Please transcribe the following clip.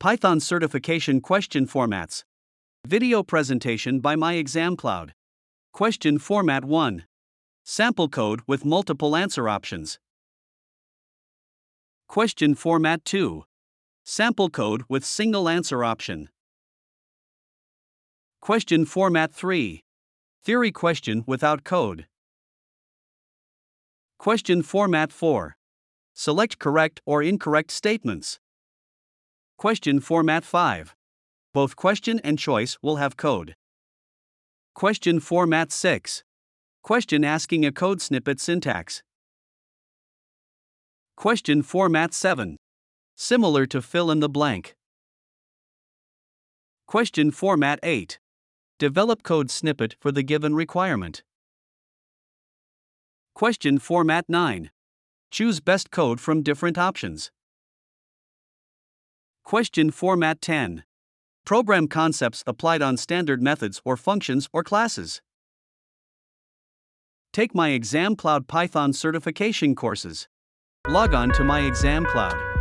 Python certification question formats. Video presentation by MyExamCloud. Question format 1. Sample code with multiple answer options. Question format 2. Sample code with single answer option. Question format 3. Theory question without code. Question format 4. Select correct or incorrect statements. Question format 5. Both question and choice will have code. Question format 6. Question asking a code snippet syntax. Question format 7. Similar to fill in the blank. Question format 8. Develop code snippet for the given requirement. Question format 9. Choose best code from different options. Question format 10. Program concepts applied on standard methods or functions or classes. Take MyExamCloud Python certification courses. Log on to MyExamCloud.